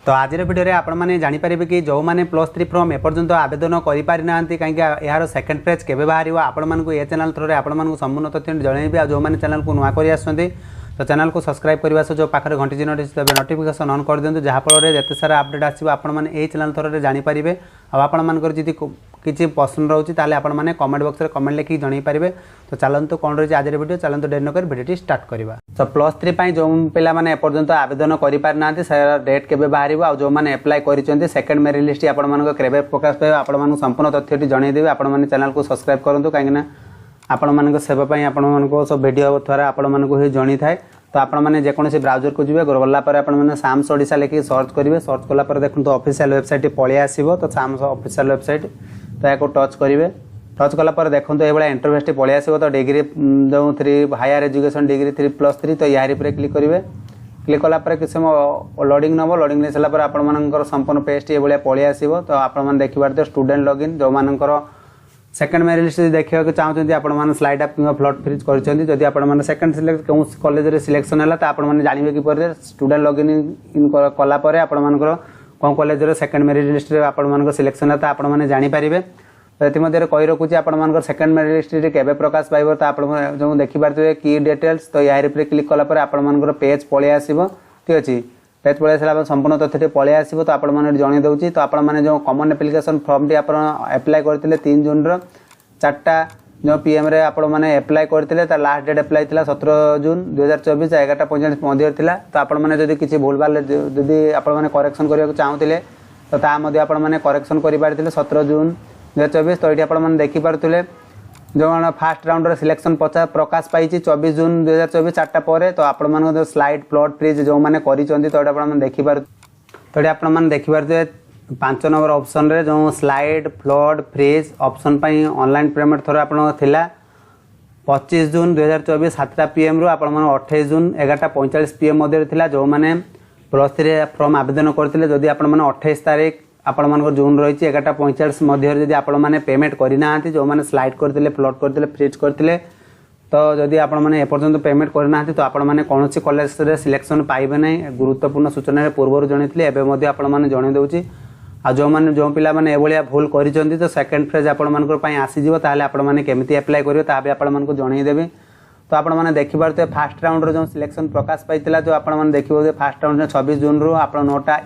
तो आज भिडियो आपने जानीपर कि जो मैंने +3 फॉर्म एपर्यंत आवेदन करना कहीं यार सेकेंड फेज केवे बाहर आपण ये चैनल थ्रू आपको संपूर्ण तथ्य जनइबी आ जो मैंने चैनल को नुआ कर आसुँच तो चैनल को सब्सक्राइब करने से जो पाखे घंटी चिन्ह नोटिफिकेशन ऑन कर दिखाँ जहाँफल जिते सारा अपडेट आसो आपने चैनल थ्रू जानीपारे आपर जी किसी पसंद रोचे आपने कमेंट बॉक्स में कमेंट लिखिक जन पारे तो चलतु कौन रही आज वीडियो चलतु डेरी नक वीडियो स्टार्ट करवा तो +3 जो पिला माने एपर्यंत आवेदन करना डेट के बाहर आ जो मैंने एप्लाय कर सेकेंड मेरिट लिस्ट आपण केवे प्रकाश पाए आपण संपूर्ण तथ्य जनईदेवी आपण चैनल को सब्सक्राइब करूँ कहीं आपण मान सेवाई आपण सब वीडियो द्वारा आपण ही जनी थाए तो आपण मैंने जेकोसी ब्राउजर को जी गलापर आपने साम्स ओडिशा लिखिक सर्च करेंगे सर्च कलापर देखो ऑफिशियल वेबसाइट पलि आसो तो साम्स ऑफिशियल वेबसाइट तो या टच करेंगे टच कलापर देखो ये इंटरव्यूटी पलि आसो तो डिग्री जो 3 हायर एजुकेशन डिग्री 3+3 तो यार क्लिक करेंगे क्लिक कलापर किसी समय लोडिंग नब लोडिंग नहीं सारापर आपर संपूर्ण पेज ये पलि आसो तो आपने देखिए स्टूडेंट लॉगिन जो मानकर सेकेंड मेरिट लिस्ट देखा चाहते हैं स्लाइड अप कि फ्लड फ्रीज करदी आप सेकेंड सिलेक्ट कौन कॉलेज सिलेक्शन है तो आपने जानवे कि स्टूडेंट लॉगिन इन कलापर आपर कौन कॉलेज सेकेंड मेरिट लिस्ट आप सिलेक्शन है तो आपने जानीपारे तो ये कही रखुच्छी आप सेकेंड मेरिट लिस्ट के प्रकाश पाइब तो आप जो देखिपारे की डिटेल्स तो यार क्लिक कलापर आपर पेज पलि आसो ठीक अच्छे पेज पलि आसा संपूर्ण तथ्य पलि आसो तो आपने जन दूसरी तो आपने जो कमन एप्लिकेशन फॉर्म टी आप एप्लाय करते 3 जून 4टा जो पीएम रे आपण मैंने एप्लाय करते लास्ट डेट एप्लाय था 17 जून 2024 11:45 मध्य था तो आपण मैंने किसी भूल भाल जदि आपने करेक्शन करने चाहूले तो आपने करेक्शन कर 17 जून 2024 तो ये आपने देखिपे जो फास्ट राउंड सिलेक्शन प्रकाश पाई 24 जून 2024 4टा पर तो आपण स्लाइड फ्लड फ्रीज जो मैंने तो देखिपार तो ये आपने देखिपारे 5 नंबर ऑप्शन रे जो स्लाइड फ्लड freeze option pi online payment थोड़ा आपन थिला 25 जून 2024 7टा पीएम रु आपण 28 जून 11:45 पीएम मध्य थिला जो मैंने +3 फॉर्म आवेदन करथिले जदि आपण 28 तारीख आपण मानक जून रही 11:45 मध्य जदि आपण माने पेमेंट करना जो मैंने स्लाइड करथिले फ्लड करथिले फ्रीज करथिले तो जदि आपण माने एपर्यंत पेमेंट करना तो आपण माने कोनोसी कॉलेज रे सिलेक्शन पाइबे नै गुरुत्वपूर्ण सूचना पूर्व जणैथिले एबे मध्ये आपण माने जणै दउची आ जो मैंने जो पिला माने एभलिया भूल करिसेंती तो सेकेंड फेज आपण मानकर पई आसी जिवो ताले आपण माने केमिति अप्लाई करियो ता भी आपण मानको जणै देबे तो आपण माने देखि पारते फास्ट राउंड रो जो सिलेक्शन प्रकाश पाइतिला जो आपण माने देखिबो फास्ट राउंड 26 जून रो आपण 9टा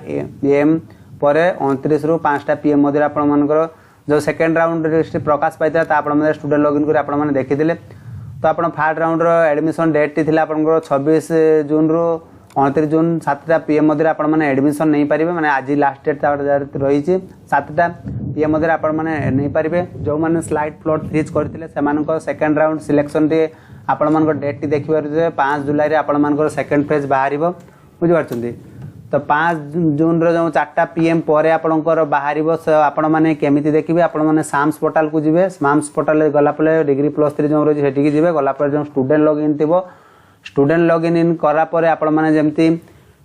एम पर 29 रु 5टा पीएम मध्य आपण मानकर जो सेकेंड राउंड लिस्ट प्रकाश पाइतिला ता आपण माने स्टूडेंट लॉगिन कर आपण माने देखिथिले तो आपण फास्ट राउंड रो एडमिशन डेट टी थिला आपण 26 जून रो 29 जून 7टा पीएम मध्य आपण माने एडमिशन नहीं पारिबे माने आज लास्ट डेट रही 7टा पीएम मध्य आपण माने नहीं पारिबे जो माने स्लाइड फ्लड फ्रीज करथिले सेमानक सेकेंड राउंड सिलेक्शन टी आपण मानक डेट टी देखिबार 5 जुलाई रे आपण मानक सेकेंड फेज बाहरिबो बुझि पारछन्ती तो 5 जून रो जो 4टा पीएम पर आपणकर बाहरिबो आपण माने केमिति देखिबे आपण माने साम्स पोर्टल को जिवे साम्स पोर्टल गला पले डिग्री +3 जो रही सेठी की जिवे गला पर जो स्टूडेंट लॉगिन थिबो स्टूडेंट लॉगिन इन करा पर आपण माने जेमती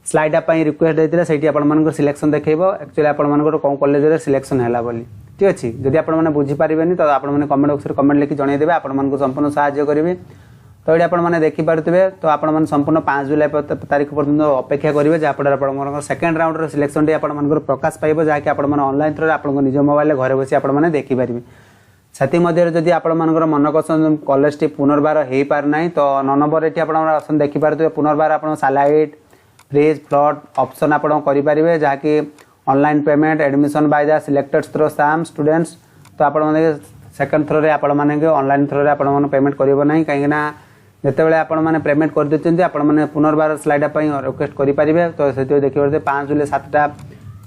स्लाइड अप रिक्वेस्ट देथिले सेठी आपण मानकर सिलेक्शन देखैबो एक्चुअली आपण मानकर कोन कॉलेज रे सिलेक्शन हैला बोली ठीक अछि जदि आपण माने बुझी पारिबेनी तो आपण माने कमेंट बॉक्स रे कमेंट लिखि जणाई देबे आपण मानकर संपूर्ण सहायता करिवे तो ये आपने देखी पारे तो आपने संपूर्ण 5 जुलाई तारीख पर्यटन अपेक्षा करेंगे जहाँफल आप सेकेंड राउंड सिलेक्शन टी आप प्रकाश पाइब जहाँकि ऑनलाइन थ्रू आप निज मोबाइल घरे बसी आपने देखिपारे से आप मन पसंद कॉलेज टी पुनर्बार हो पारना तो 9 नंबर ये आप देखिपारे पुनर्बार आप स्लाइड फ्रीज फ्लड ऑप्शन आप करेंगे जहाँकि online payment admission by the selected through साम स्टूडेंट्स तो आप सेकेंड थ्रो आपने ऑनलाइन थ्रो आप पेमेंट करेंगे ना कहीं जितेबाला आपण पेमेंट कर देते आपने पुनर्बार स्लाइड रिक्वेस्ट करेंगे तो से देखिए 5 जुलाई 7टा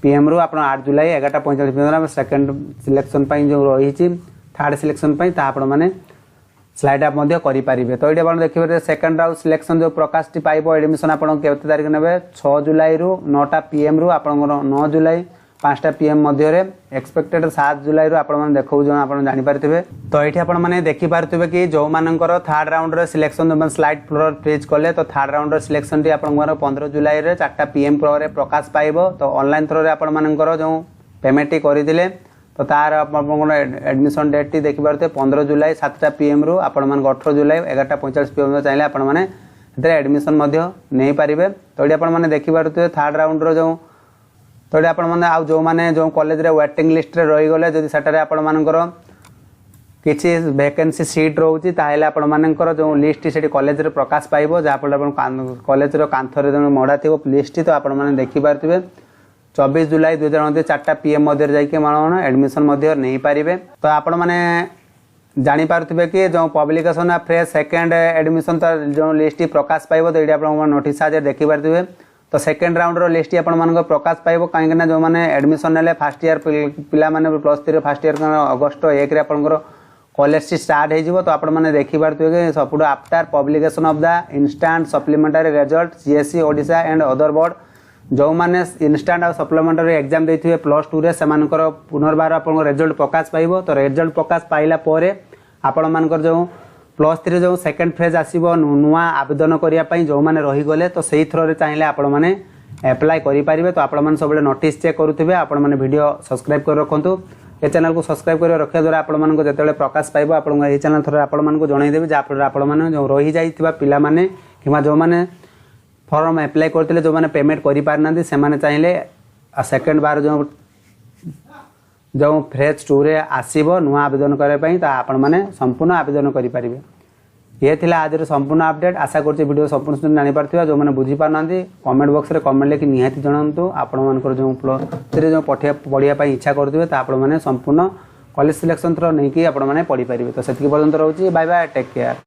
पीएम रु आप 8 जुलाई 11:45 पीएम सेकेंड सिलेक्शन जो रही थर्ड सिलेक्शन आपने स्लाइड आप करेंगे तो ये देखिए सेकेंड राउंड सिलेक्शन जो प्रकाश टी पाइब एडमिशन आप तारीख ने 6 जुलाई रु 9टा पीएम रु आप 9 जुलाई 5टा पीएम मध्य एक्सपेक्टेड 7 जुलाई रु आपण देखो जो आप जानीपारे तो ये आपने देखिपारे कि जो मानकर थर्ड राउंड सिलेक्शन स्लाइड फ्लड फ्रीज कले तो थर्ड राउंड सिलेक्शन टी आप 15 जुलाई 4टा पीएम पर प्रकाश पाइब तो ऑनलाइन थ्रो आपंकर जो पेमेंट टी करते तो तार एडमिशन डेट टी देखिपारे 15 जुलाई 7टा पीएम रु आप 18 जुलाई 11:45 पीएम चाहिए आपने एडमिशन नहीं पारे तो ये आपने देखिपारे थर्ड राउंड जो तो ये आपने आउ जो मैंने जो कॉलेज रे वेटिंग लिस्ट रे रही गले जदि सेटारे आपण मानकर किसी वैकेंसी सीट रोचे ताहले आपण मानकर जो लिस्ट से कॉलेज रे प्रकाश पाइबो जाफल कॉलेज रो कांथरे जो मड़ा थी लिस्ट तो आपण मैंने देखिपारे 24 जुलाई 2029 4टा PM मध्य जाइए मान एडमिशन नहीं पारे। तो आपण मैंने जानीपारे कि जो पब्लिकेशन फ्रेश सेकेंड एडमिशन तो जो लिस्ट प्रकाश पाइब तो ये आप नोटिस साजे देखिपारे। तो सेकेंड राउंड रो लिस्ट आपण प्रकाश पाइब कहीं जो मैंने एडमिशन नेले फर्स्ट ईयर पिला माने +3 फर्स्ट ईयर अगस्ट 1 रे आपनकर कॉलेज स्टार्ट हो। तो आपण मैंने देखिपारे कि सब after publication of the instant supplementary result CSE Odisha and other board जो मैंने इंस्टांट और सप्लीमेंटरी एग्जाम देते +2 रे सेमानकर पुनर्बार आपन रिजल्ट प्रकाश पाइब। तो रिजल्ट प्रकाश पाइला परे आपण मानकर जो +3 जो सेकेंड फेज आसीबो नुआ आवेदन करिया पई जो माने रही गले तो सही थ्रो रे चाहिले आपण माने अप्लाई करि पारिबे। तो आपण माने सबले नोटिस चेक करूथिबे आपण माने वीडियो सब्सक्राइब कर रखंतु ए चैनल को सब्सक्राइब कर रखिया द्वारा आपण मानको जेतेले प्रकाश पाइबो आपण ए चैनल थ्रो आपण मानको जणाई देबे जा फल आपण माने जो रही जाईतिबा पिला माने किबा जो माने फॉर्म अप्लाई करथिले जो माने पेमेंट करि पारनांती से माने चाहिले सेकेंड बार जो फेज 2 रे आसीबो नुआ आवेदन करे पई ता आपण माने संपूर्ण आवेदन करि पारिबे। ये थिला आज संपूर्ण अपडेट आशा करछि वीडियो संपूर्ण जानि पारथिबा जो माने बुझी पारनांती कमेंट बॉक्स रे कमेंट लेखि निहाती जणांतु आपण मानकर जो +3 जो पढ़िया पई इच्छा करथिबे ता आपण माने संपूर्ण कॉलेज सिलेक्शन थ्रो नै कि आपण माने पढ़ी पारिबे। तो सेति पर्यंत रहउछि बाय बाय टेक केयर।